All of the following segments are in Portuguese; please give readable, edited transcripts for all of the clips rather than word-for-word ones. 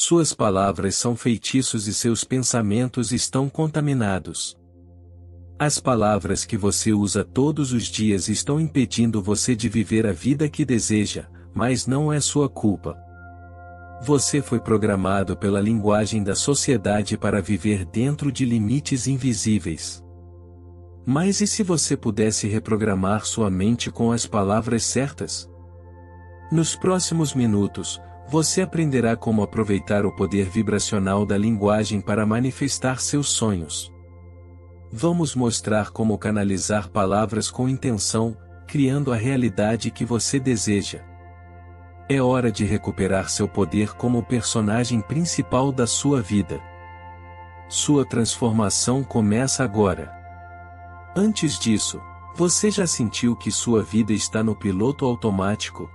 Suas palavras são feitiços e seus pensamentos estão contaminados. As palavras que você usa todos os dias estão impedindo você de viver a vida que deseja, mas não é sua culpa. Você foi programado pela linguagem da sociedade para viver dentro de limites invisíveis. Mas e se você pudesse reprogramar sua mente com as palavras certas? Nos próximos minutos, você aprenderá como aproveitar o poder vibracional da linguagem para manifestar seus sonhos. Vamos mostrar como canalizar palavras com intenção, criando a realidade que você deseja. É hora de recuperar seu poder como personagem principal da sua vida. Sua transformação começa agora. Antes disso, você já sentiu que sua vida está no piloto automático?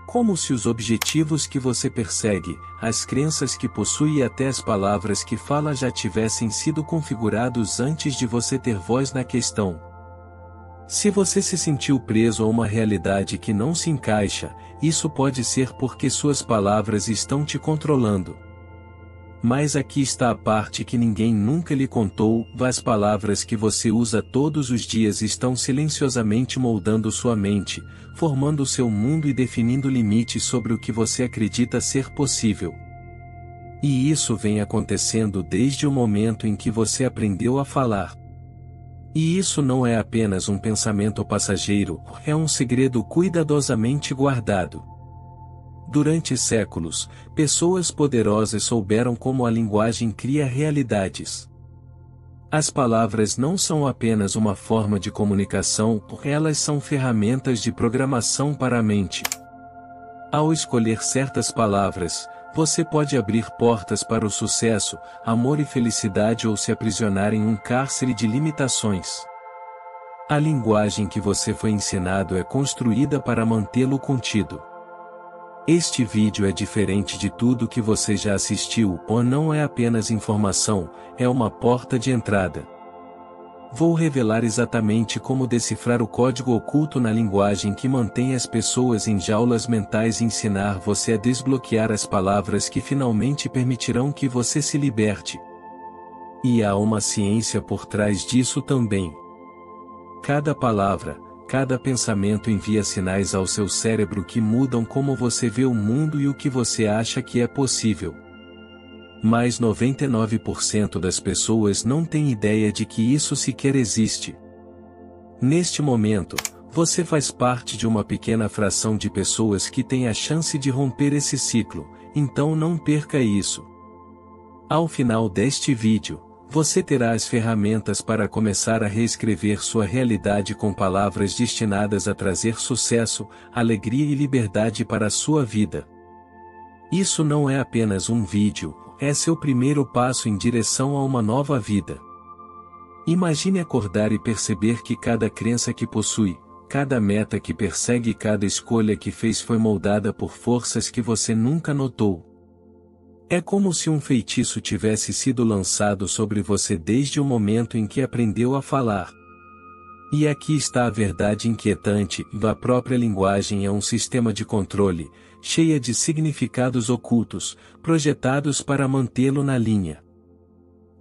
Como se os objetivos que você persegue, as crenças que possui e até as palavras que fala já tivessem sido configurados antes de você ter voz na questão. Se você se sentiu preso a uma realidade que não se encaixa, isso pode ser porque suas palavras estão te controlando. Mas aqui está a parte que ninguém nunca lhe contou: as palavras que você usa todos os dias estão silenciosamente moldando sua mente, formando seu mundo e definindo limites sobre o que você acredita ser possível. E isso vem acontecendo desde o momento em que você aprendeu a falar. E isso não é apenas um pensamento passageiro, é um segredo cuidadosamente guardado. Durante séculos, pessoas poderosas souberam como a linguagem cria realidades. As palavras não são apenas uma forma de comunicação, elas são ferramentas de programação para a mente. Ao escolher certas palavras, você pode abrir portas para o sucesso, amor e felicidade ou se aprisionar em um cárcere de limitações. A linguagem que você foi ensinado é construída para mantê-lo contido. Este vídeo é diferente de tudo que você já assistiu, ou não é apenas informação, é uma porta de entrada. Vou revelar exatamente como decifrar o código oculto na linguagem que mantém as pessoas em jaulas mentais e ensinar você a desbloquear as palavras que finalmente permitirão que você se liberte. E há uma ciência por trás disso também. Cada palavra, cada pensamento envia sinais ao seu cérebro que mudam como você vê o mundo e o que você acha que é possível. Mas 99% das pessoas não têm ideia de que isso sequer existe. Neste momento, você faz parte de uma pequena fração de pessoas que tem a chance de romper esse ciclo, então não perca isso. Ao final deste vídeo, você terá as ferramentas para começar a reescrever sua realidade com palavras destinadas a trazer sucesso, alegria e liberdade para a sua vida. Isso não é apenas um vídeo, é seu primeiro passo em direção a uma nova vida. Imagine acordar e perceber que cada crença que possui, cada meta que persegue e cada escolha que fez foi moldada por forças que você nunca notou. É como se um feitiço tivesse sido lançado sobre você desde o momento em que aprendeu a falar. E aqui está a verdade inquietante: a própria linguagem é um sistema de controle, cheia de significados ocultos, projetados para mantê-lo na linha.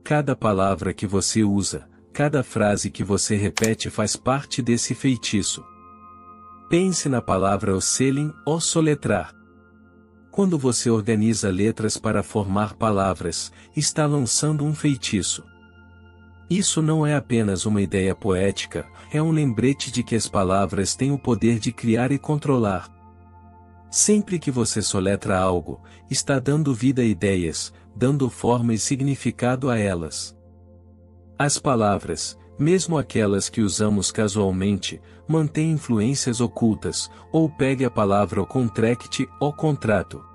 Cada palavra que você usa, cada frase que você repete faz parte desse feitiço. Pense na palavra osselin, ou soletrar. Quando você organiza letras para formar palavras, está lançando um feitiço. Isso não é apenas uma ideia poética, é um lembrete de que as palavras têm o poder de criar e controlar. Sempre que você soletra algo, está dando vida a ideias, dando forma e significado a elas. As palavras, mesmo aquelas que usamos casualmente, mantêm influências ocultas, ou pegue a palavra o contract, ou contrato.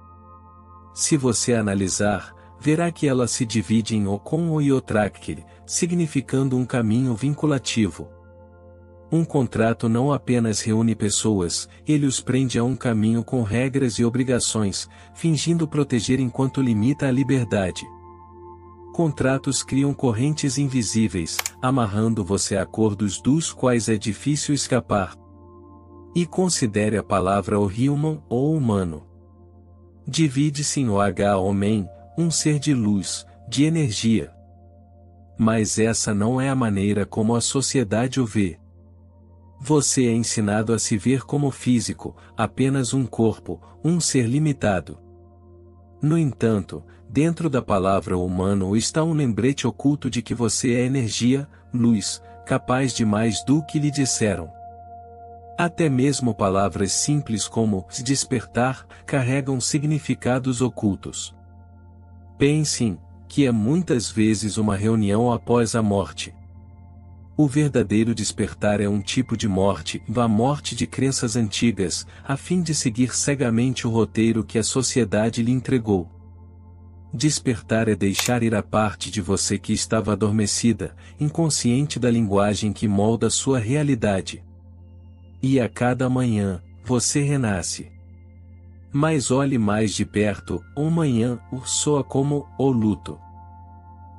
Se você analisar, verá que ela se divide em o com o e o track, significando um caminho vinculativo. Um contrato não apenas reúne pessoas, ele os prende a um caminho com regras e obrigações, fingindo proteger enquanto limita a liberdade. Contratos criam correntes invisíveis, amarrando você a acordos dos quais é difícil escapar. E considere a palavra o human ou humano. Divide-se em Homem, um ser de luz, de energia. Mas essa não é a maneira como a sociedade o vê. Você é ensinado a se ver como físico, apenas um corpo, um ser limitado. No entanto, dentro da palavra humano está um lembrete oculto de que você é energia, luz, capaz de mais do que lhe disseram. Até mesmo palavras simples como despertar carregam significados ocultos. Pensem que é muitas vezes uma reunião após a morte. O verdadeiro despertar é um tipo de morte, a morte de crenças antigas, a fim de seguir cegamente o roteiro que a sociedade lhe entregou. Despertar é deixar ir a parte de você que estava adormecida, inconsciente da linguagem que molda sua realidade. E a cada manhã, você renasce. Mas olhe mais de perto, o manhã soa como o luto.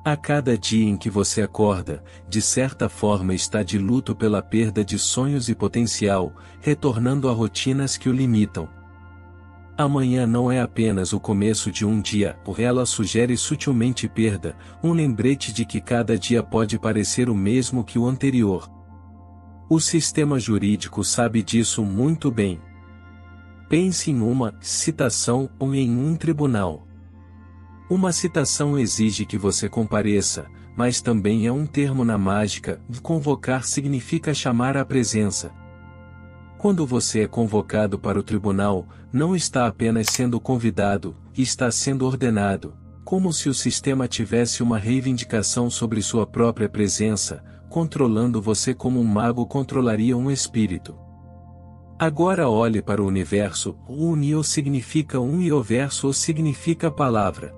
A cada dia em que você acorda, de certa forma está de luto pela perda de sonhos e potencial, retornando a rotinas que o limitam. Amanhã não é apenas o começo de um dia, ela sugere sutilmente perda, um lembrete de que cada dia pode parecer o mesmo que o anterior. O sistema jurídico sabe disso muito bem. Pense em uma citação ou em um tribunal. Uma citação exige que você compareça, mas também é um termo na mágica, convocar significa chamar à presença. Quando você é convocado para o tribunal, não está apenas sendo convidado, está sendo ordenado, como se o sistema tivesse uma reivindicação sobre sua própria presença, controlando você como um mago controlaria um espírito. Agora olhe para o universo, o unio significa um e o verso significa palavra.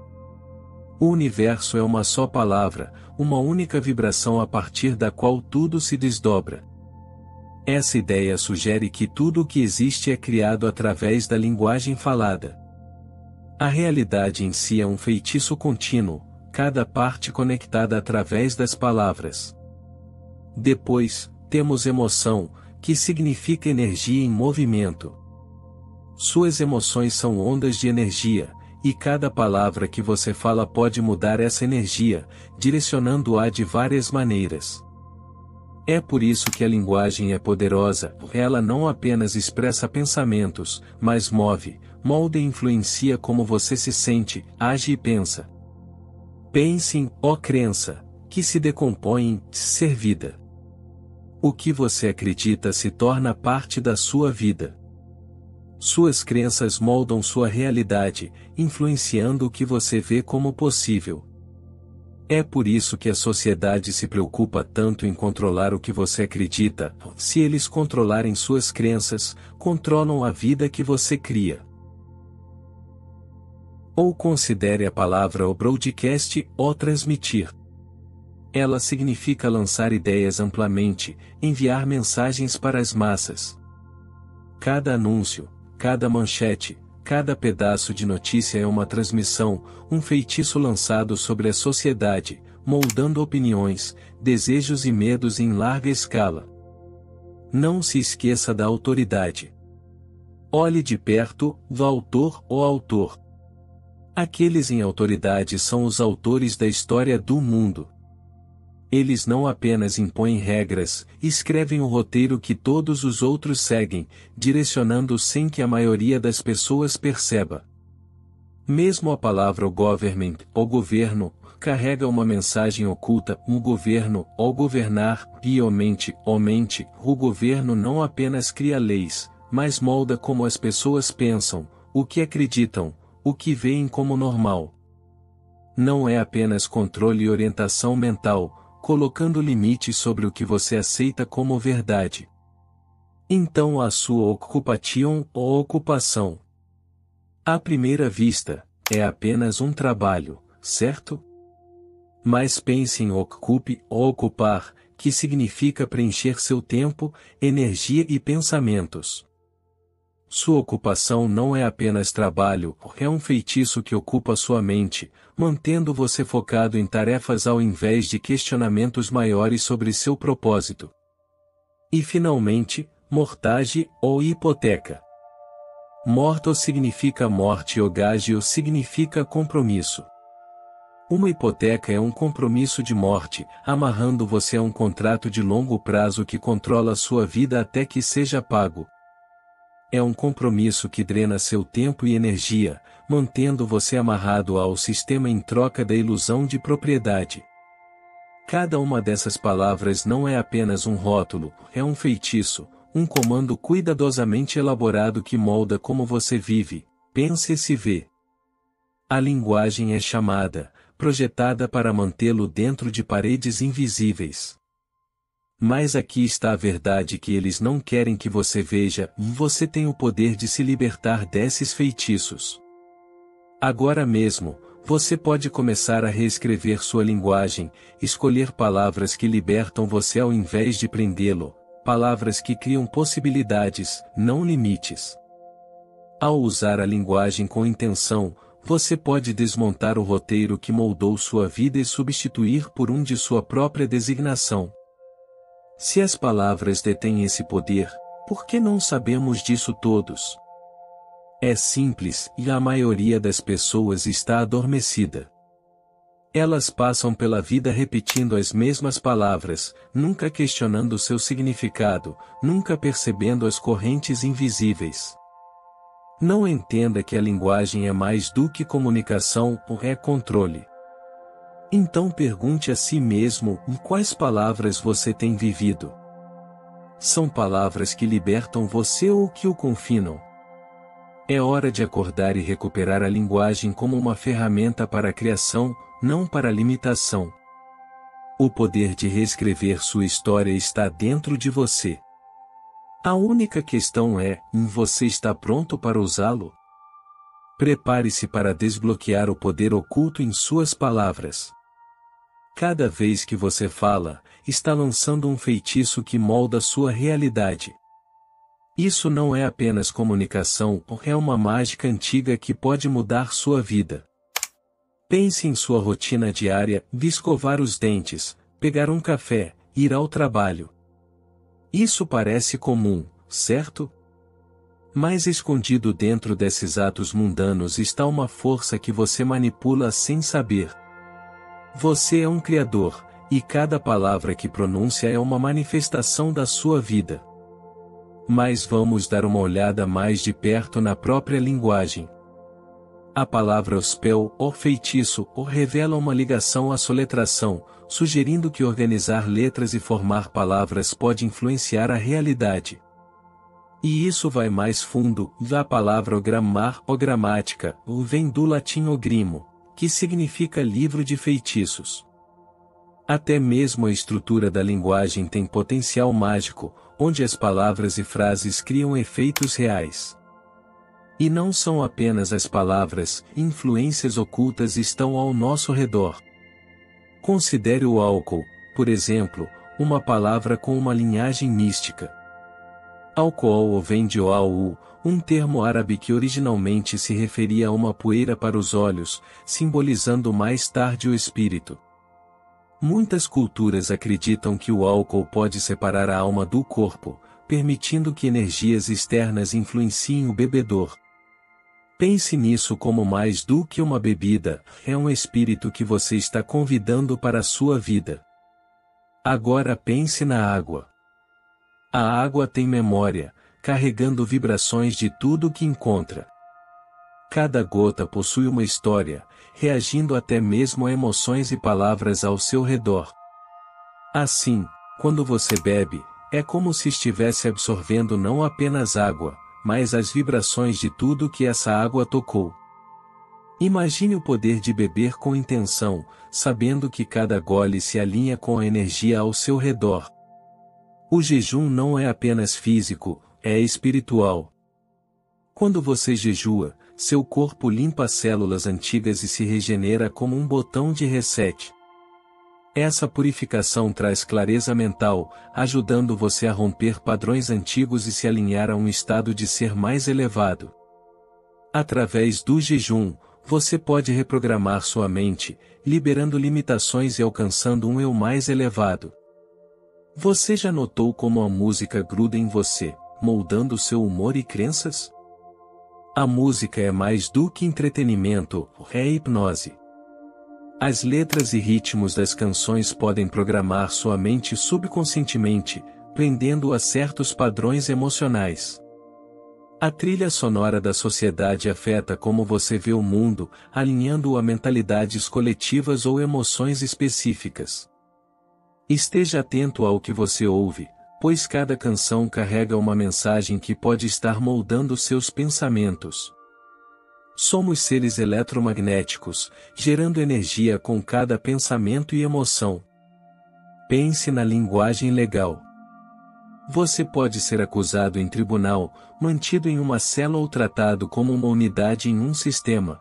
O universo é uma só palavra, uma única vibração a partir da qual tudo se desdobra. Essa ideia sugere que tudo o que existe é criado através da linguagem falada. A realidade em si é um feitiço contínuo, cada parte conectada através das palavras. Depois, temos emoção, que significa energia em movimento. Suas emoções são ondas de energia, e cada palavra que você fala pode mudar essa energia, direcionando-a de várias maneiras. É por isso que a linguagem é poderosa, ela não apenas expressa pensamentos, mas move, molda e influencia como você se sente, age e pensa. Pense em, crença, que se decompõe em ser vida. O que você acredita se torna parte da sua vida. Suas crenças moldam sua realidade, influenciando o que você vê como possível. É por isso que a sociedade se preocupa tanto em controlar o que você acredita, se eles controlarem suas crenças, controlam a vida que você cria. Ou considere a palavra o broadcast, ou transmitir. Ela significa lançar ideias amplamente, enviar mensagens para as massas. Cada anúncio, cada manchete, cada pedaço de notícia é uma transmissão, um feitiço lançado sobre a sociedade, moldando opiniões, desejos e medos em larga escala. Não se esqueça da autoridade. Olhe de perto, do autor ou autor. Aqueles em autoridade são os autores da história do mundo. Eles não apenas impõem regras, escrevem o roteiro que todos os outros seguem, direcionando sem que a maioria das pessoas perceba. Mesmo a palavra government, ou governo, carrega uma mensagem oculta, governo, ou governar, mente, o governo não apenas cria leis, mas molda como as pessoas pensam, o que acreditam, o que veem como normal. Não é apenas controle e orientação mental, colocando limites sobre o que você aceita como verdade. Então a sua occupation ou ocupação, à primeira vista, é apenas um trabalho, certo? Mas pense em ocupe ou ocupar, que significa preencher seu tempo, energia e pensamentos. Sua ocupação não é apenas trabalho, é um feitiço que ocupa sua mente, mantendo você focado em tarefas ao invés de questionamentos maiores sobre seu propósito. E finalmente, mortgage ou hipoteca. Morto significa morte e ogagio significa compromisso. Uma hipoteca é um compromisso de morte, amarrando você a um contrato de longo prazo que controla sua vida até que seja pago. É um compromisso que drena seu tempo e energia, mantendo você amarrado ao sistema em troca da ilusão de propriedade. Cada uma dessas palavras não é apenas um rótulo, é um feitiço, um comando cuidadosamente elaborado que molda como você vive, pensa e se vê. A linguagem é chamada, projetada para mantê-lo dentro de paredes invisíveis. Mas aqui está a verdade que eles não querem que você veja, você tem o poder de se libertar desses feitiços. Agora mesmo, você pode começar a reescrever sua linguagem, escolher palavras que libertam você ao invés de prendê-lo, palavras que criam possibilidades, não limites. Ao usar a linguagem com intenção, você pode desmontar o roteiro que moldou sua vida e substituir por um de sua própria designação. Se as palavras detêm esse poder, por que não sabemos disso todos? É simples, e a maioria das pessoas está adormecida. Elas passam pela vida repetindo as mesmas palavras, nunca questionando seu significado, nunca percebendo as correntes invisíveis. Não entenda que a linguagem é mais do que comunicação, ou é controle. Então pergunte a si mesmo, em quais palavras você tem vivido? São palavras que libertam você ou que o confinam? É hora de acordar e recuperar a linguagem como uma ferramenta para a criação, não para a limitação. O poder de reescrever sua história está dentro de você. A única questão é, você está pronto para usá-lo? Prepare-se para desbloquear o poder oculto em suas palavras. Cada vez que você fala, está lançando um feitiço que molda sua realidade. Isso não é apenas comunicação, é uma mágica antiga que pode mudar sua vida. Pense em sua rotina diária, escovar os dentes, pegar um café, ir ao trabalho. Isso parece comum, certo? Mas escondido dentro desses atos mundanos está uma força que você manipula sem saber. Você é um criador, e cada palavra que pronuncia é uma manifestação da sua vida. Mas vamos dar uma olhada mais de perto na própria linguagem. A palavra spell, ou feitiço, ou revela uma ligação à soletração, sugerindo que organizar letras e formar palavras pode influenciar a realidade. E isso vai mais fundo, a palavra grammar ou gramática, vem do latim ogrimo, que significa livro de feitiços. Até mesmo a estrutura da linguagem tem potencial mágico, onde as palavras e frases criam efeitos reais. E não são apenas as palavras, influências ocultas estão ao nosso redor. Considere o álcool, por exemplo, uma palavra com uma linhagem mística. Alcool vem de oau, um termo árabe que originalmente se referia a uma poeira para os olhos, simbolizando mais tarde o espírito. Muitas culturas acreditam que o álcool pode separar a alma do corpo, permitindo que energias externas influenciem o bebedor. Pense nisso como mais do que uma bebida, é um espírito que você está convidando para a sua vida. Agora pense na água. A água tem memória, carregando vibrações de tudo que encontra. Cada gota possui uma história, reagindo até mesmo a emoções e palavras ao seu redor. Assim, quando você bebe, é como se estivesse absorvendo não apenas água, mas as vibrações de tudo que essa água tocou. Imagine o poder de beber com intenção, sabendo que cada gole se alinha com a energia ao seu redor. O jejum não é apenas físico, é espiritual. Quando você jejua, seu corpo limpa células antigas e se regenera como um botão de reset. Essa purificação traz clareza mental, ajudando você a romper padrões antigos e se alinhar a um estado de ser mais elevado. Através do jejum, você pode reprogramar sua mente, liberando limitações e alcançando um eu mais elevado. Você já notou como a música gruda em você, moldando seu humor e crenças? A música é mais do que entretenimento, é hipnose. As letras e ritmos das canções podem programar sua mente subconscientemente, prendendo-a a certos padrões emocionais. A trilha sonora da sociedade afeta como você vê o mundo, alinhando-o a mentalidades coletivas ou emoções específicas. Esteja atento ao que você ouve, pois cada canção carrega uma mensagem que pode estar moldando seus pensamentos. Somos seres eletromagnéticos, gerando energia com cada pensamento e emoção. Pense na linguagem legal. Você pode ser acusado em tribunal, mantido em uma cela ou tratado como uma unidade em um sistema.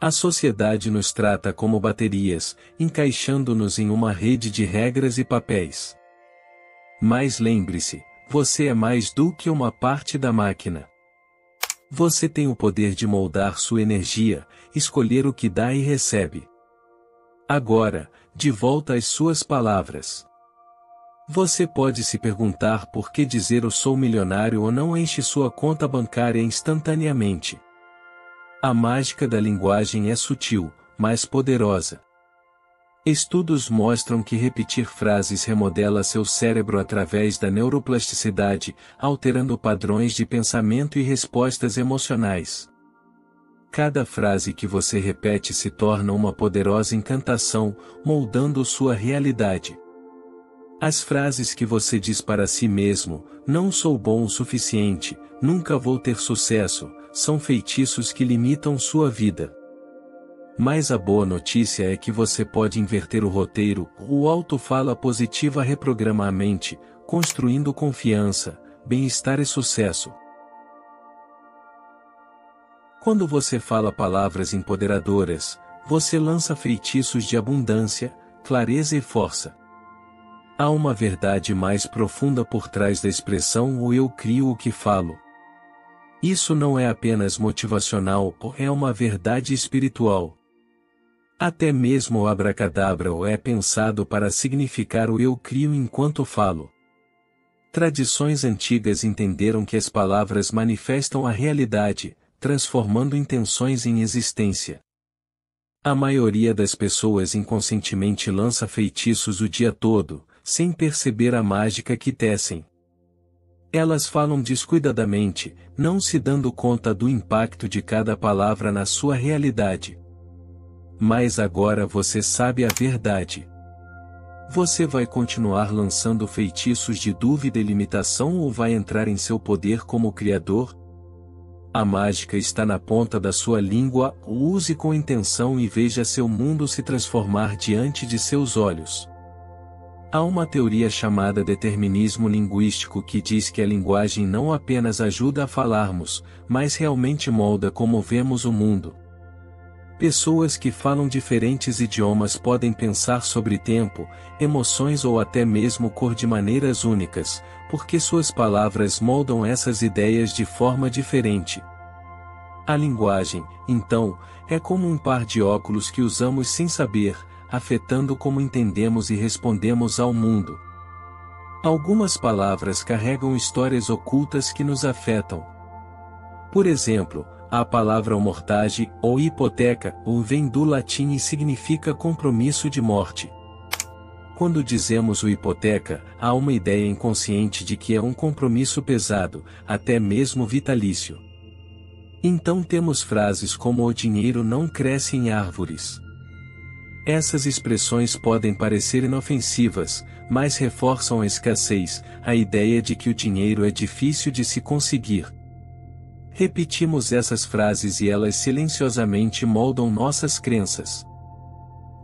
A sociedade nos trata como baterias, encaixando-nos em uma rede de regras e papéis. Mas lembre-se, você é mais do que uma parte da máquina. Você tem o poder de moldar sua energia, escolher o que dá e recebe. Agora, de volta às suas palavras. Você pode se perguntar por que dizer eu sou milionário ou não enche sua conta bancária instantaneamente. A mágica da linguagem é sutil, mas poderosa. Estudos mostram que repetir frases remodela seu cérebro através da neuroplasticidade, alterando padrões de pensamento e respostas emocionais. Cada frase que você repete se torna uma poderosa encantação, moldando sua realidade. As frases que você diz para si mesmo, não sou bom o suficiente, nunca vou ter sucesso, são feitiços que limitam sua vida. Mas a boa notícia é que você pode inverter o roteiro, o auto-fala positiva reprograma a mente, construindo confiança, bem-estar e sucesso. Quando você fala palavras empoderadoras, você lança feitiços de abundância, clareza e força. Há uma verdade mais profunda por trás da expressão o eu crio o que falo. Isso não é apenas motivacional, é uma verdade espiritual. Até mesmo o abracadabra é pensado para significar o eu crio enquanto falo. Tradições antigas entenderam que as palavras manifestam a realidade, transformando intenções em existência. A maioria das pessoas inconscientemente lança feitiços o dia todo, sem perceber a mágica que tecem. Elas falam descuidadamente, não se dando conta do impacto de cada palavra na sua realidade. Mas agora você sabe a verdade. Você vai continuar lançando feitiços de dúvida e limitação ou vai entrar em seu poder como criador? A mágica está na ponta da sua língua, use com intenção e veja seu mundo se transformar diante de seus olhos. Há uma teoria chamada determinismo linguístico que diz que a linguagem não apenas ajuda a falarmos, mas realmente molda como vemos o mundo. Pessoas que falam diferentes idiomas podem pensar sobre tempo, emoções ou até mesmo cor de maneiras únicas, porque suas palavras moldam essas ideias de forma diferente. A linguagem, então, é como um par de óculos que usamos sem saber, afetando como entendemos e respondemos ao mundo. Algumas palavras carregam histórias ocultas que nos afetam. Por exemplo, a palavra mortgage, ou hipoteca, vem do latim e significa compromisso de morte. Quando dizemos o hipoteca, há uma ideia inconsciente de que é um compromisso pesado, até mesmo vitalício. Então temos frases como o dinheiro não cresce em árvores. Essas expressões podem parecer inofensivas, mas reforçam a escassez, a ideia de que o dinheiro é difícil de se conseguir. Repetimos essas frases e elas silenciosamente moldam nossas crenças.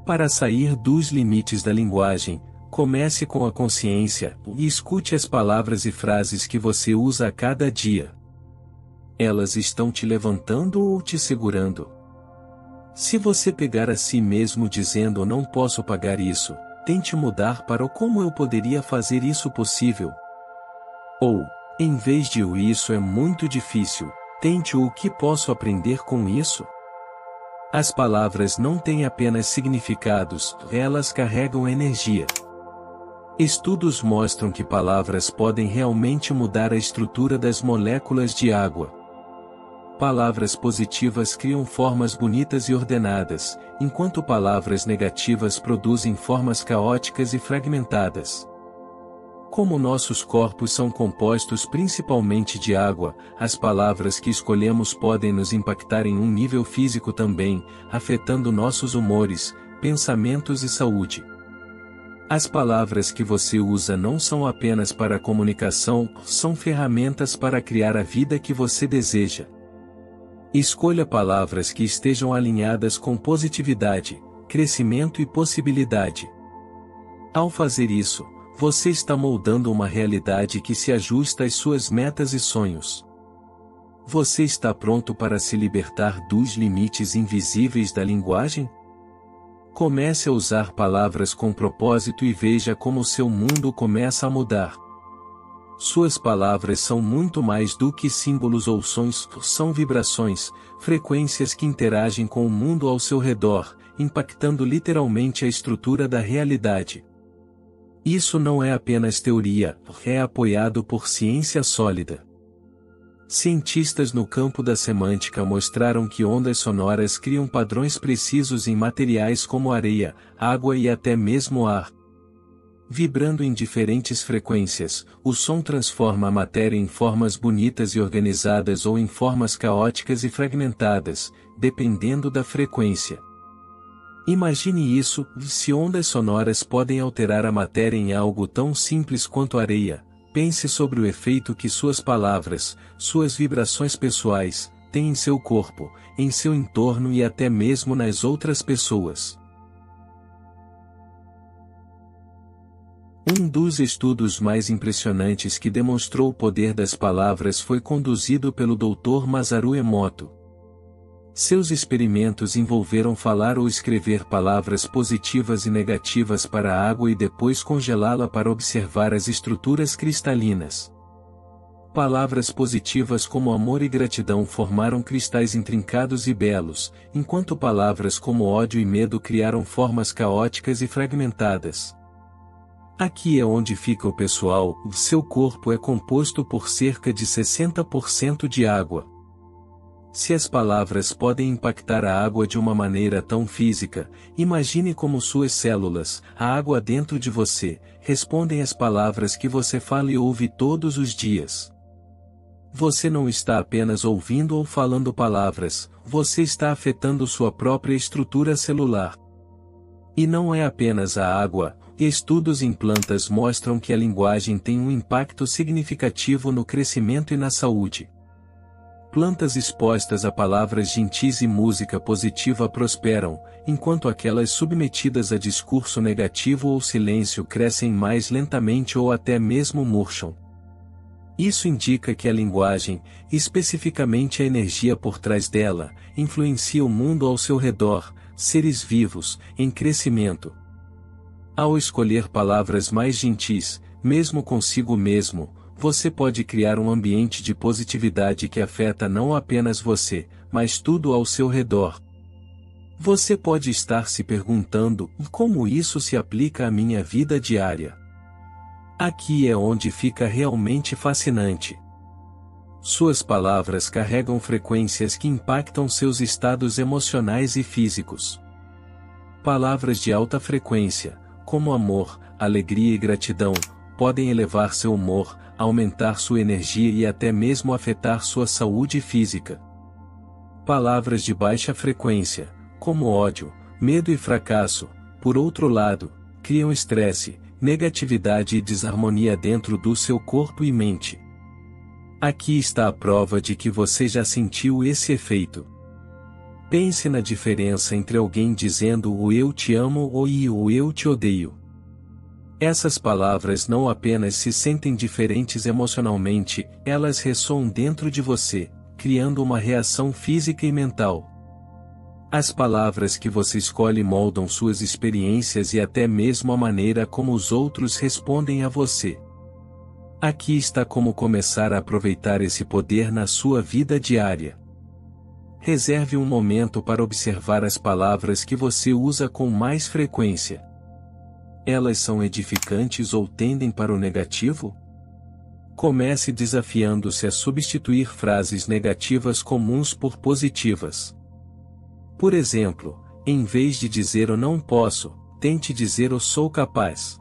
Para sair dos limites da linguagem, comece com a consciência e escute as palavras e frases que você usa a cada dia. Elas estão te levantando ou te segurando? Se você pegar a si mesmo dizendo eu não posso pagar isso, tente mudar para o como eu poderia fazer isso possível. Ou, em vez de o isso é muito difícil, tente o que posso aprender com isso. As palavras não têm apenas significados, elas carregam energia. Estudos mostram que palavras podem realmente mudar a estrutura das moléculas de água. Palavras positivas criam formas bonitas e ordenadas, enquanto palavras negativas produzem formas caóticas e fragmentadas. Como nossos corpos são compostos principalmente de água, as palavras que escolhemos podem nos impactar em um nível físico também, afetando nossos humores, pensamentos e saúde. As palavras que você usa não são apenas para comunicação, são ferramentas para criar a vida que você deseja. Escolha palavras que estejam alinhadas com positividade, crescimento e possibilidade. Ao fazer isso, você está moldando uma realidade que se ajusta às suas metas e sonhos. Você está pronto para se libertar dos limites invisíveis da linguagem? Comece a usar palavras com propósito e veja como seu mundo começa a mudar. Suas palavras são muito mais do que símbolos ou sons, são vibrações, frequências que interagem com o mundo ao seu redor, impactando literalmente a estrutura da realidade. Isso não é apenas teoria, é apoiado por ciência sólida. Cientistas no campo da semântica mostraram que ondas sonoras criam padrões precisos em materiais como areia, água e até mesmo ar. Vibrando em diferentes frequências, o som transforma a matéria em formas bonitas e organizadas ou em formas caóticas e fragmentadas, dependendo da frequência. Imagine isso, se ondas sonoras podem alterar a matéria em algo tão simples quanto areia, pense sobre o efeito que suas palavras, suas vibrações pessoais, têm em seu corpo, em seu entorno e até mesmo nas outras pessoas. Um dos estudos mais impressionantes que demonstrou o poder das palavras foi conduzido pelo Dr. Masaru Emoto. Seus experimentos envolveram falar ou escrever palavras positivas e negativas para a água e depois congelá-la para observar as estruturas cristalinas. Palavras positivas como amor e gratidão formaram cristais intrincados e belos, enquanto palavras como ódio e medo criaram formas caóticas e fragmentadas. Aqui é onde fica o pessoal, o seu corpo é composto por cerca de 60% de água. Se as palavras podem impactar a água de uma maneira tão física, imagine como suas células, a água dentro de você, respondem às palavras que você fala e ouve todos os dias. Você não está apenas ouvindo ou falando palavras, você está afetando sua própria estrutura celular. E não é apenas a água. Estudos em plantas mostram que a linguagem tem um impacto significativo no crescimento e na saúde. Plantas expostas a palavras gentis e música positiva prosperam, enquanto aquelas submetidas a discurso negativo ou silêncio crescem mais lentamente ou até mesmo murcham. Isso indica que a linguagem, especificamente a energia por trás dela, influencia o mundo ao seu redor, seres vivos, em crescimento. Ao escolher palavras mais gentis, mesmo consigo mesmo, você pode criar um ambiente de positividade que afeta não apenas você, mas tudo ao seu redor. Você pode estar se perguntando, como isso se aplica à minha vida diária? Aqui é onde fica realmente fascinante. Suas palavras carregam frequências que impactam seus estados emocionais e físicos. Palavras de alta frequência, como amor, alegria e gratidão, podem elevar seu humor, aumentar sua energia e até mesmo afetar sua saúde física. Palavras de baixa frequência, como ódio, medo e fracasso, por outro lado, criam estresse, negatividade e desarmonia dentro do seu corpo e mente. Aqui está a prova de que você já sentiu esse efeito. Pense na diferença entre alguém dizendo o eu te amo ou o eu te odeio. Essas palavras não apenas se sentem diferentes emocionalmente, elas ressoam dentro de você, criando uma reação física e mental. As palavras que você escolhe moldam suas experiências e até mesmo a maneira como os outros respondem a você. Aqui está como começar a aproveitar esse poder na sua vida diária. Reserve um momento para observar as palavras que você usa com mais frequência. Elas são edificantes ou tendem para o negativo? Comece desafiando-se a substituir frases negativas comuns por positivas. Por exemplo, em vez de dizer eu não posso, tente dizer eu sou capaz.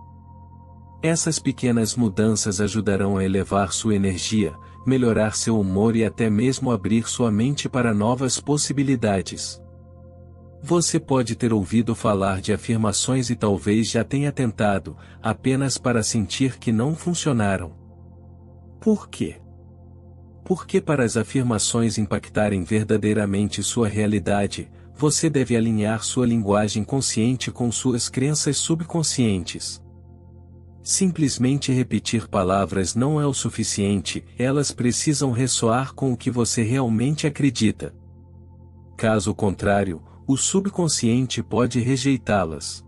Essas pequenas mudanças ajudarão a elevar sua energia, melhorar seu humor e até mesmo abrir sua mente para novas possibilidades. Você pode ter ouvido falar de afirmações e talvez já tenha tentado, apenas para sentir que não funcionaram. Por quê? Porque para as afirmações impactarem verdadeiramente sua realidade, você deve alinhar sua linguagem consciente com suas crenças subconscientes. Simplesmente repetir palavras não é o suficiente, elas precisam ressoar com o que você realmente acredita. Caso contrário, o subconsciente pode rejeitá-las.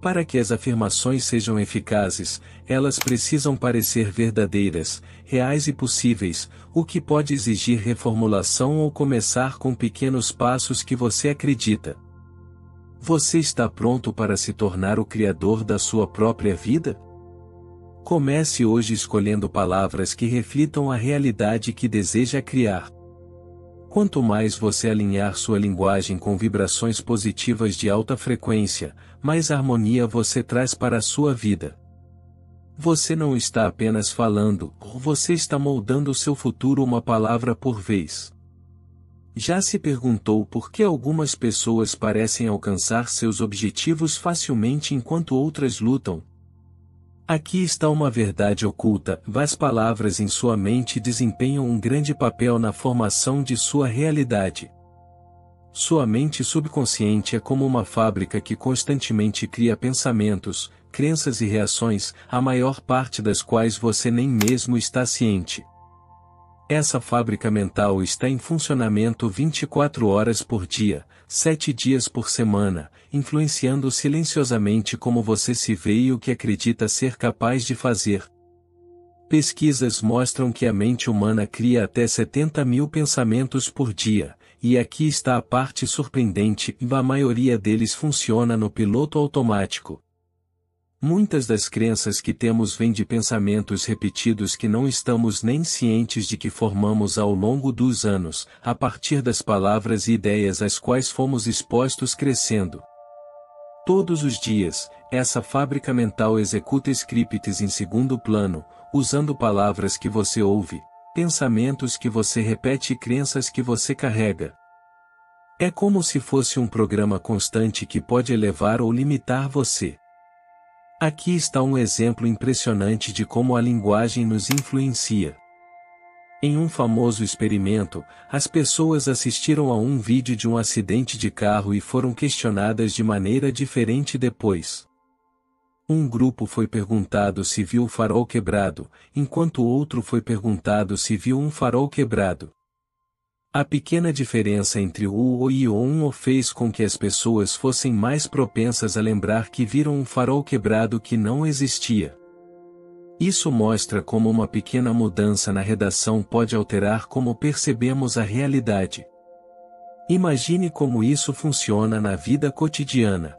Para que as afirmações sejam eficazes, elas precisam parecer verdadeiras, reais e possíveis, o que pode exigir reformulação ou começar com pequenos passos que você acredita. Você está pronto para se tornar o criador da sua própria vida? Comece hoje escolhendo palavras que reflitam a realidade que deseja criar. Quanto mais você alinhar sua linguagem com vibrações positivas de alta frequência, mais harmonia você traz para a sua vida. Você não está apenas falando, você está moldando o seu futuro uma palavra por vez. Já se perguntou por que algumas pessoas parecem alcançar seus objetivos facilmente enquanto outras lutam? Aqui está uma verdade oculta: as palavras em sua mente desempenham um grande papel na formação de sua realidade. Sua mente subconsciente é como uma fábrica que constantemente cria pensamentos, crenças e reações, a maior parte das quais você nem mesmo está ciente. Essa fábrica mental está em funcionamento 24 horas por dia, 7 dias por semana, influenciando silenciosamente como você se vê e o que acredita ser capaz de fazer. Pesquisas mostram que a mente humana cria até 70 mil pensamentos por dia, e aqui está a parte surpreendente: a maioria deles funciona no piloto automático. Muitas das crenças que temos vêm de pensamentos repetidos que não estamos nem cientes de que formamos ao longo dos anos, a partir das palavras e ideias às quais fomos expostos crescendo. Todos os dias, essa fábrica mental executa scripts em segundo plano, usando palavras que você ouve, pensamentos que você repete e crenças que você carrega. É como se fosse um programa constante que pode elevar ou limitar você. Aqui está um exemplo impressionante de como a linguagem nos influencia. Em um famoso experimento, as pessoas assistiram a um vídeo de um acidente de carro e foram questionadas de maneira diferente depois. Um grupo foi perguntado se viu o farol quebrado, enquanto o outro foi perguntado se viu um farol quebrado. A pequena diferença entre o e o fez com que as pessoas fossem mais propensas a lembrar que viram um farol quebrado que não existia. Isso mostra como uma pequena mudança na redação pode alterar como percebemos a realidade. Imagine como isso funciona na vida cotidiana.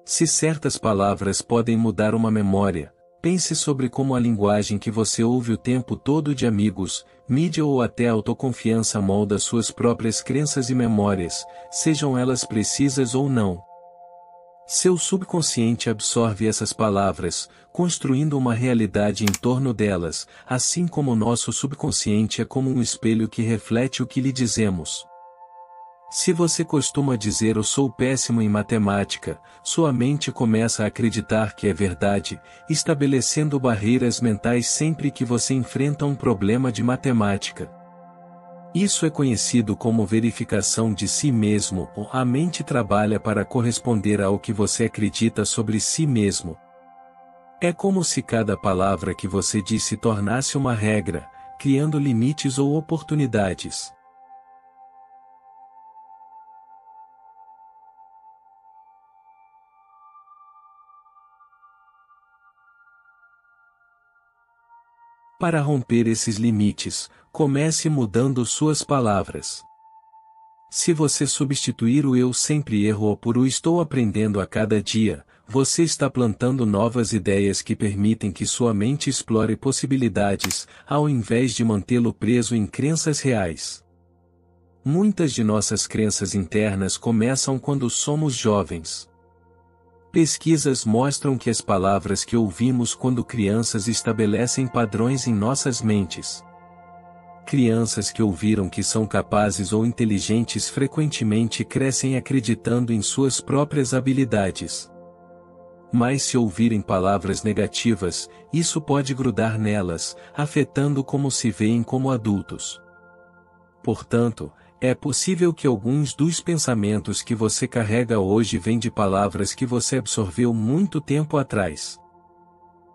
Se certas palavras podem mudar uma memória, pense sobre como a linguagem que você ouve o tempo todo de amigos, mídia ou até autoconfiança molda suas próprias crenças e memórias, sejam elas precisas ou não. Seu subconsciente absorve essas palavras, construindo uma realidade em torno delas, assim como nosso subconsciente é como um espelho que reflete o que lhe dizemos. Se você costuma dizer eu sou péssimo em matemática, sua mente começa a acreditar que é verdade, estabelecendo barreiras mentais sempre que você enfrenta um problema de matemática. Isso é conhecido como verificação de si mesmo, ou a mente trabalha para corresponder ao que você acredita sobre si mesmo. É como se cada palavra que você diz se tornasse uma regra, criando limites ou oportunidades. Para romper esses limites, comece mudando suas palavras. Se você substituir o eu sempre erro por o estou aprendendo a cada dia, você está plantando novas ideias que permitem que sua mente explore possibilidades, ao invés de mantê-lo preso em crenças reais. Muitas de nossas crenças internas começam quando somos jovens. Pesquisas mostram que as palavras que ouvimos quando crianças estabelecem padrões em nossas mentes. Crianças que ouviram que são capazes ou inteligentes frequentemente crescem acreditando em suas próprias habilidades. Mas se ouvirem palavras negativas, isso pode grudar nelas, afetando como se veem como adultos. Portanto, é possível que alguns dos pensamentos que você carrega hoje venham de palavras que você absorveu muito tempo atrás.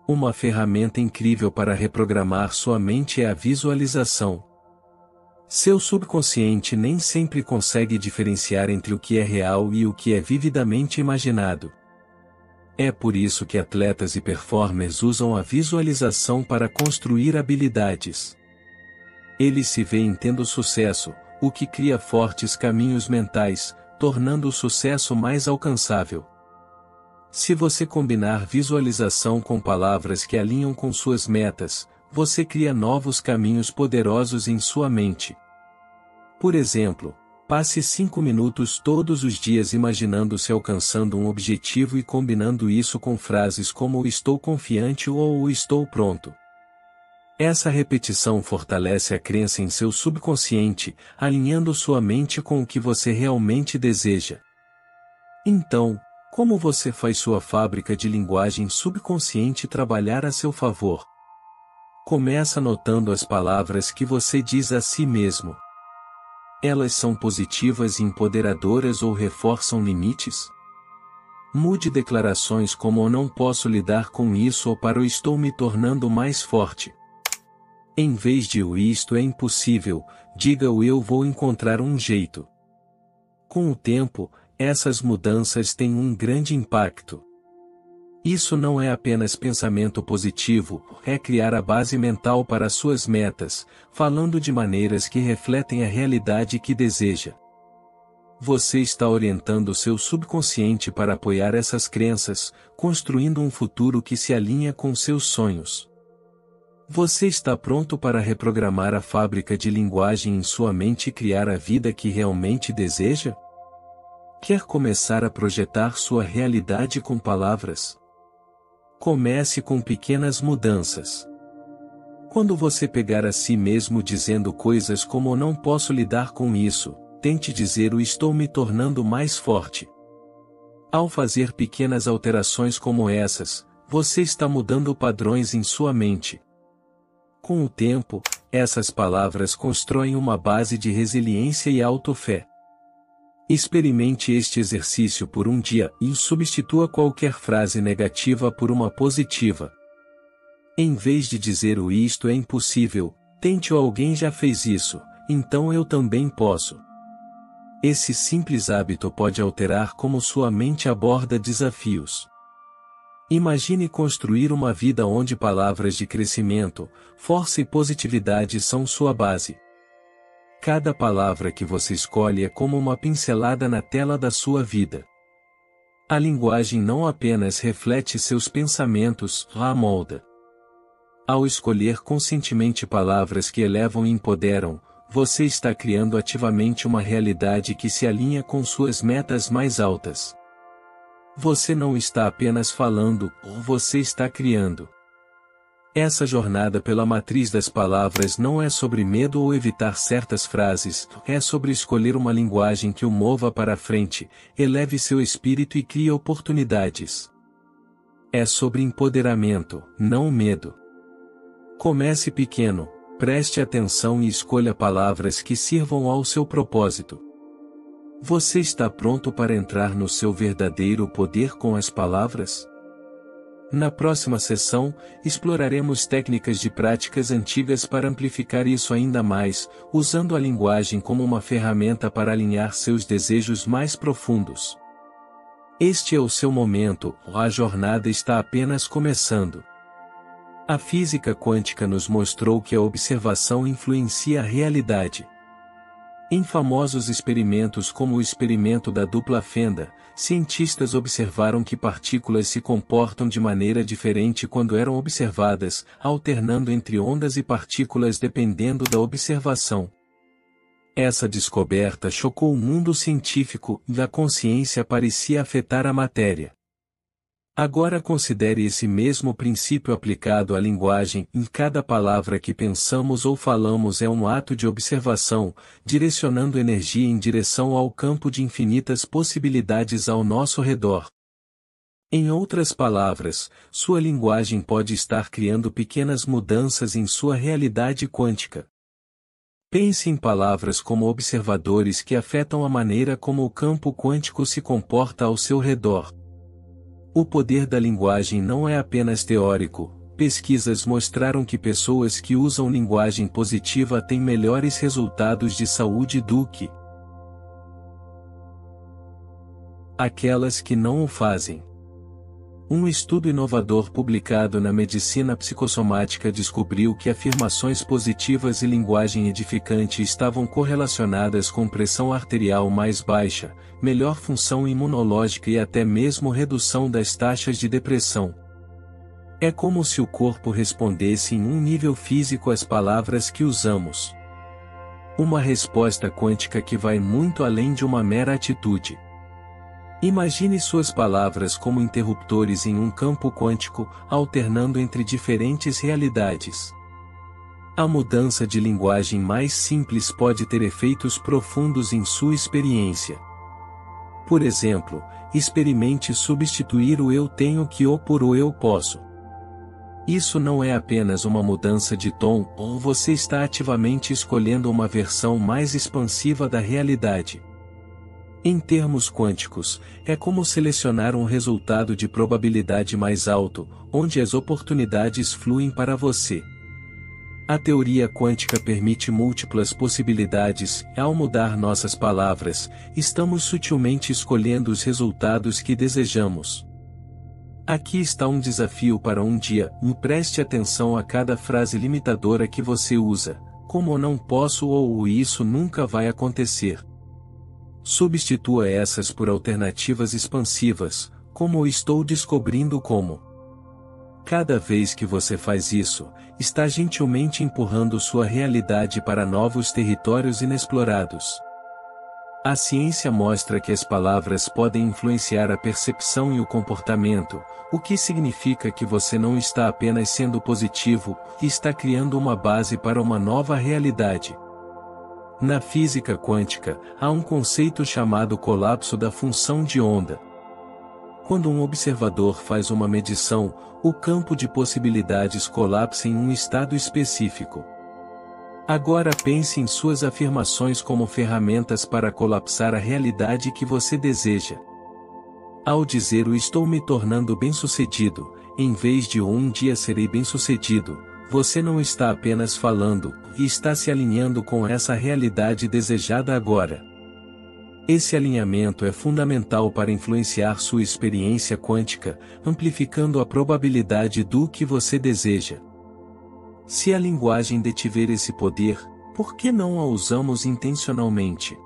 Uma ferramenta incrível para reprogramar sua mente é a visualização. Seu subconsciente nem sempre consegue diferenciar entre o que é real e o que é vividamente imaginado. É por isso que atletas e performers usam a visualização para construir habilidades. Eles se veem tendo sucesso, o que cria fortes caminhos mentais, tornando o sucesso mais alcançável. Se você combinar visualização com palavras que alinham com suas metas, você cria novos caminhos poderosos em sua mente. Por exemplo, passe 5 minutos todos os dias imaginando-se alcançando um objetivo e combinando isso com frases como estou confiante ou estou pronto. Essa repetição fortalece a crença em seu subconsciente, alinhando sua mente com o que você realmente deseja. Então, como você faz sua fábrica de linguagem subconsciente trabalhar a seu favor? Começa anotando as palavras que você diz a si mesmo. Elas são positivas e empoderadoras ou reforçam limites? Mude declarações como eu não posso lidar com isso ou para eu estou me tornando mais forte. Em vez de o isto é impossível, diga o eu vou encontrar um jeito. Com o tempo, essas mudanças têm um grande impacto. Isso não é apenas pensamento positivo, é criar a base mental para suas metas, falando de maneiras que refletem a realidade que deseja. Você está orientando seu subconsciente para apoiar essas crenças, construindo um futuro que se alinha com seus sonhos. Você está pronto para reprogramar a fábrica de linguagem em sua mente e criar a vida que realmente deseja? Quer começar a projetar sua realidade com palavras? Comece com pequenas mudanças. Quando você pegar a si mesmo dizendo coisas como não posso lidar com isso, tente dizer o estou me tornando mais forte. Ao fazer pequenas alterações como essas, você está mudando padrões em sua mente. Com o tempo, essas palavras constroem uma base de resiliência e autofé. Experimente este exercício por um dia e substitua qualquer frase negativa por uma positiva. Em vez de dizer o isto é impossível, tente o alguém já fez isso, então eu também posso. Esse simples hábito pode alterar como sua mente aborda desafios. Imagine construir uma vida onde palavras de crescimento, força e positividade são sua base. Cada palavra que você escolhe é como uma pincelada na tela da sua vida. A linguagem não apenas reflete seus pensamentos, a molda. Ao escolher conscientemente palavras que elevam e empoderam, você está criando ativamente uma realidade que se alinha com suas metas mais altas. Você não está apenas falando, você está criando. Essa jornada pela matriz das palavras não é sobre medo ou evitar certas frases, é sobre escolher uma linguagem que o mova para a frente, eleve seu espírito e crie oportunidades. É sobre empoderamento, não medo. Comece pequeno, preste atenção e escolha palavras que sirvam ao seu propósito. Você está pronto para entrar no seu verdadeiro poder com as palavras? Na próxima sessão, exploraremos técnicas de práticas antigas para amplificar isso ainda mais, usando a linguagem como uma ferramenta para alinhar seus desejos mais profundos. Este é o seu momento, a jornada está apenas começando. A física quântica nos mostrou que a observação influencia a realidade. Em famosos experimentos como o experimento da dupla fenda, cientistas observaram que partículas se comportam de maneira diferente quando eram observadas, alternando entre ondas e partículas dependendo da observação. Essa descoberta chocou o mundo científico e a consciência parecia afetar a matéria. Agora considere esse mesmo princípio aplicado à linguagem. Em cada palavra que pensamos ou falamos é um ato de observação, direcionando energia em direção ao campo de infinitas possibilidades ao nosso redor. Em outras palavras, sua linguagem pode estar criando pequenas mudanças em sua realidade quântica. Pense em palavras como observadores que afetam a maneira como o campo quântico se comporta ao seu redor. O poder da linguagem não é apenas teórico. Pesquisas mostraram que pessoas que usam linguagem positiva têm melhores resultados de saúde do que aquelas que não o fazem. Um estudo inovador publicado na Medicina Psicossomática descobriu que afirmações positivas e linguagem edificante estavam correlacionadas com pressão arterial mais baixa, melhor função imunológica e até mesmo redução das taxas de depressão. É como se o corpo respondesse em um nível físico às palavras que usamos. Uma resposta quântica que vai muito além de uma mera atitude. Imagine suas palavras como interruptores em um campo quântico, alternando entre diferentes realidades. A mudança de linguagem mais simples pode ter efeitos profundos em sua experiência. Por exemplo, experimente substituir o eu tenho que por o eu posso. Isso não é apenas uma mudança de tom, ou você está ativamente escolhendo uma versão mais expansiva da realidade. Em termos quânticos, é como selecionar um resultado de probabilidade mais alto, onde as oportunidades fluem para você. A teoria quântica permite múltiplas possibilidades, e ao mudar nossas palavras, estamos sutilmente escolhendo os resultados que desejamos. Aqui está um desafio para um dia. Preste atenção a cada frase limitadora que você usa, como não posso ou isso nunca vai acontecer. Substitua essas por alternativas expansivas, como estou descobrindo como. Cada vez que você faz isso, está gentilmente empurrando sua realidade para novos territórios inexplorados. A ciência mostra que as palavras podem influenciar a percepção e o comportamento, o que significa que você não está apenas sendo positivo, está criando uma base para uma nova realidade. Na física quântica, há um conceito chamado colapso da função de onda. Quando um observador faz uma medição, o campo de possibilidades colapsa em um estado específico. Agora pense em suas afirmações como ferramentas para colapsar a realidade que você deseja. Ao dizer estou me tornando bem-sucedido, em vez de um dia serei bem-sucedido, você não está apenas falando, e está se alinhando com essa realidade desejada agora. Esse alinhamento é fundamental para influenciar sua experiência quântica, amplificando a probabilidade do que você deseja. Se a linguagem detiver esse poder, por que não a usamos intencionalmente?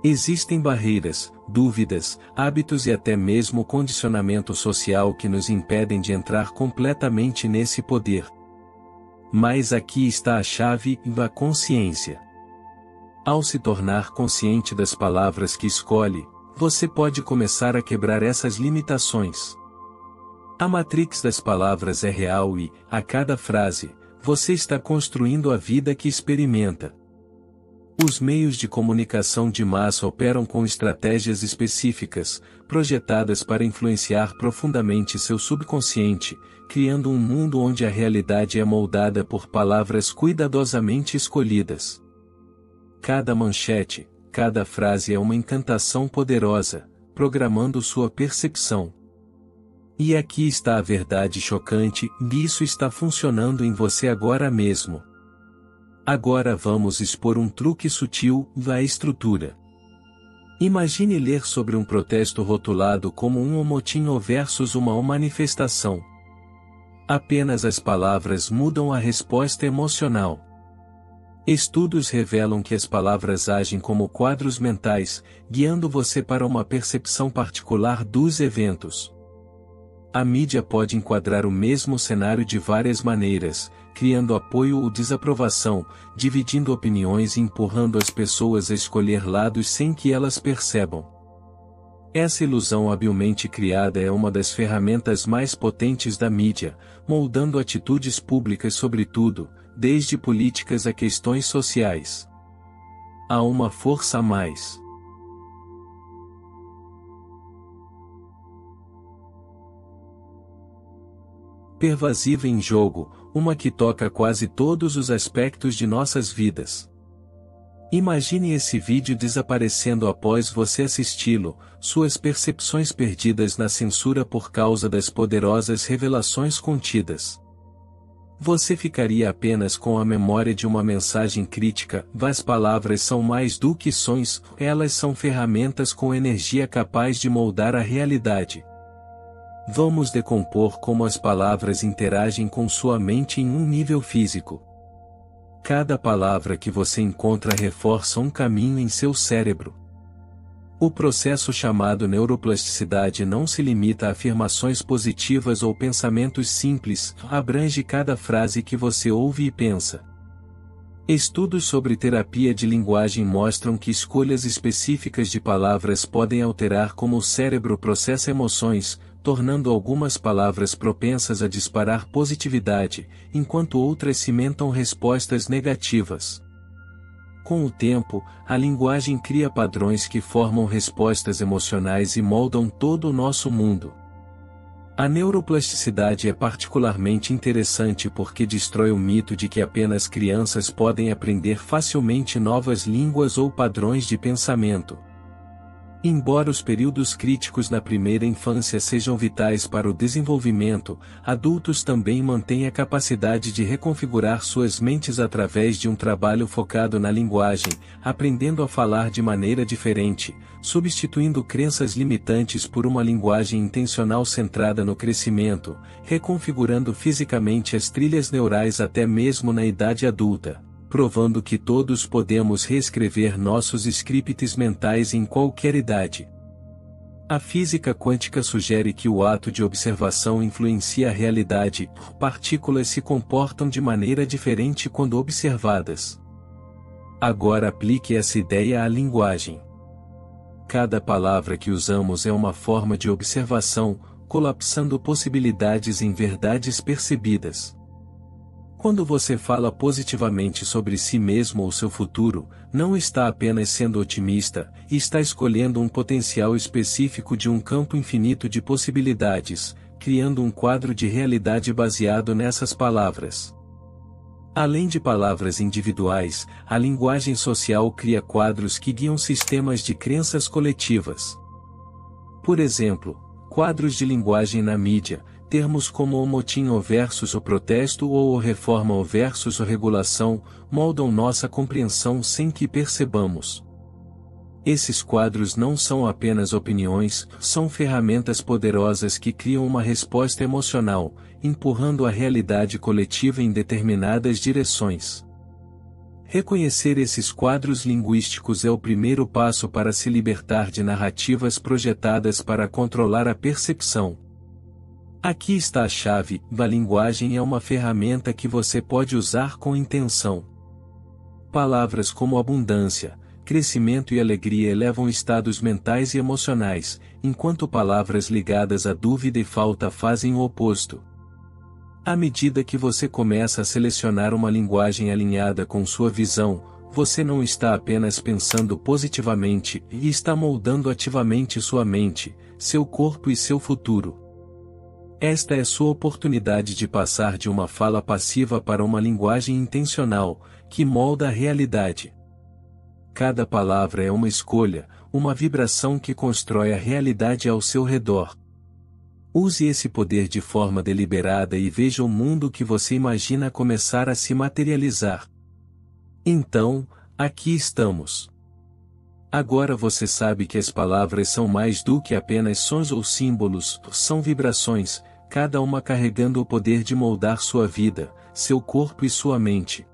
Existem barreiras, dúvidas, hábitos e até mesmo condicionamento social que nos impedem de entrar completamente nesse poder. Mas aqui está a chave da consciência. Ao se tornar consciente das palavras que escolhe, você pode começar a quebrar essas limitações. A matrix das palavras é real e, a cada frase, você está construindo a vida que experimenta. Os meios de comunicação de massa operam com estratégias específicas, projetadas para influenciar profundamente seu subconsciente, criando um mundo onde a realidade é moldada por palavras cuidadosamente escolhidas. Cada manchete, cada frase é uma incantação poderosa, programando sua percepção. E aqui está a verdade chocante, e isso está funcionando em você agora mesmo. Agora vamos expor um truque sutil da estrutura. Imagine ler sobre um protesto rotulado como um motim versus uma manifestação. Apenas as palavras mudam a resposta emocional. Estudos revelam que as palavras agem como quadros mentais, guiando você para uma percepção particular dos eventos. A mídia pode enquadrar o mesmo cenário de várias maneiras, criando apoio ou desaprovação, dividindo opiniões e empurrando as pessoas a escolher lados sem que elas percebam. Essa ilusão habilmente criada é uma das ferramentas mais potentes da mídia, moldando atitudes públicas sobre tudo, desde políticas a questões sociais. Há uma força a mais. Pervasiva em jogo, uma que toca quase todos os aspectos de nossas vidas. Imagine esse vídeo desaparecendo após você assisti-lo, suas percepções perdidas na censura por causa das poderosas revelações contidas. Você ficaria apenas com a memória de uma mensagem crítica. As palavras são mais do que sons, elas são ferramentas com energia capaz de moldar a realidade. Vamos decompor como as palavras interagem com sua mente em um nível físico. Cada palavra que você encontra reforça um caminho em seu cérebro. O processo chamado neuroplasticidade não se limita a afirmações positivas ou pensamentos simples, abrange cada frase que você ouve e pensa. Estudos sobre terapia de linguagem mostram que escolhas específicas de palavras podem alterar como o cérebro processa emoções, tornando algumas palavras propensas a disparar positividade, enquanto outras cimentam respostas negativas. Com o tempo, a linguagem cria padrões que formam respostas emocionais e moldam todo o nosso mundo. A neuroplasticidade é particularmente interessante porque destrói o mito de que apenas crianças podem aprender facilmente novas línguas ou padrões de pensamento. Embora os períodos críticos na primeira infância sejam vitais para o desenvolvimento, adultos também mantêm a capacidade de reconfigurar suas mentes através de um trabalho focado na linguagem, aprendendo a falar de maneira diferente, substituindo crenças limitantes por uma linguagem intencional centrada no crescimento, reconfigurando fisicamente as trilhas neurais até mesmo na idade adulta, provando que todos podemos reescrever nossos scripts mentais em qualquer idade. A física quântica sugere que o ato de observação influencia a realidade, partículas se comportam de maneira diferente quando observadas. Agora aplique essa ideia à linguagem. Cada palavra que usamos é uma forma de observação, colapsando possibilidades em verdades percebidas. Quando você fala positivamente sobre si mesmo ou seu futuro, não está apenas sendo otimista, está escolhendo um potencial específico de um campo infinito de possibilidades, criando um quadro de realidade baseado nessas palavras. Além de palavras individuais, a linguagem social cria quadros que guiam sistemas de crenças coletivas. Por exemplo, quadros de linguagem na mídia, termos como o motim versus o protesto ou o reforma versus a regulação, moldam nossa compreensão sem que percebamos. Esses quadros não são apenas opiniões, são ferramentas poderosas que criam uma resposta emocional, empurrando a realidade coletiva em determinadas direções. Reconhecer esses quadros linguísticos é o primeiro passo para se libertar de narrativas projetadas para controlar a percepção. Aqui está a chave: a linguagem é uma ferramenta que você pode usar com intenção. Palavras como abundância, crescimento e alegria elevam estados mentais e emocionais, enquanto palavras ligadas à dúvida e falta fazem o oposto. À medida que você começa a selecionar uma linguagem alinhada com sua visão, você não está apenas pensando positivamente, e está moldando ativamente sua mente, seu corpo e seu futuro. Esta é sua oportunidade de passar de uma fala passiva para uma linguagem intencional, que molda a realidade. Cada palavra é uma escolha, uma vibração que constrói a realidade ao seu redor. Use esse poder de forma deliberada e veja o mundo que você imagina começar a se materializar. Então, aqui estamos. Agora você sabe que as palavras são mais do que apenas sons ou símbolos, são vibrações, cada uma carregando o poder de moldar sua vida, seu corpo e sua mente.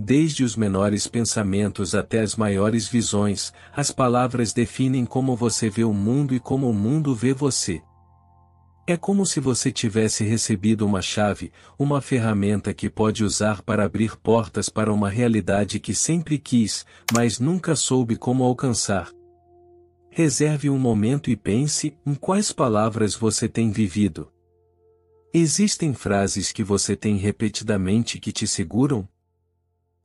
Desde os menores pensamentos até as maiores visões, as palavras definem como você vê o mundo e como o mundo vê você. É como se você tivesse recebido uma chave, uma ferramenta que pode usar para abrir portas para uma realidade que sempre quis, mas nunca soube como alcançar. Reserve um momento e pense em quais palavras você tem vivido. Existem frases que você tem repetidamente que te seguram?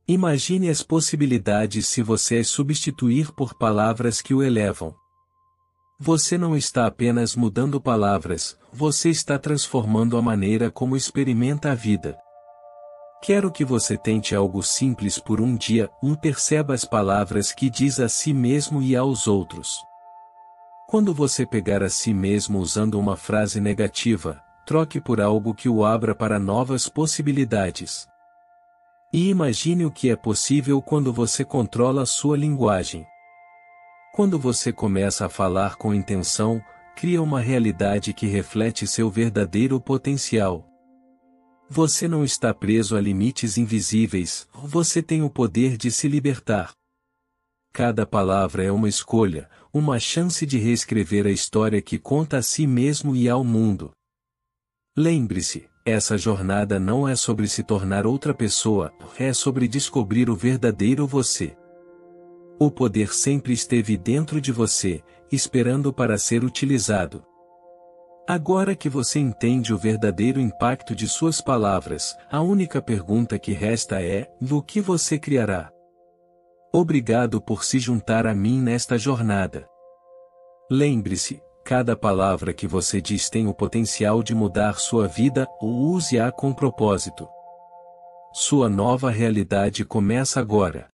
Imagine as possibilidades se você as substituir por palavras que o elevam. Você não está apenas mudando palavras, você está transformando a maneira como experimenta a vida. Quero que você tente algo simples por um dia, perceba as palavras que diz a si mesmo e aos outros. Quando você pegar a si mesmo usando uma frase negativa, troque por algo que o abra para novas possibilidades. E imagine o que é possível quando você controla sua linguagem. Quando você começa a falar com intenção, cria uma realidade que reflete seu verdadeiro potencial. Você não está preso a limites invisíveis, você tem o poder de se libertar. Cada palavra é uma escolha, uma chance de reescrever a história que conta a si mesmo e ao mundo. Lembre-se, essa jornada não é sobre se tornar outra pessoa, é sobre descobrir o verdadeiro você. O poder sempre esteve dentro de você, esperando para ser utilizado. Agora que você entende o verdadeiro impacto de suas palavras, a única pergunta que resta é: o que você criará? Obrigado por se juntar a mim nesta jornada. Lembre-se, cada palavra que você diz tem o potencial de mudar sua vida, ou use-a com propósito. Sua nova realidade começa agora.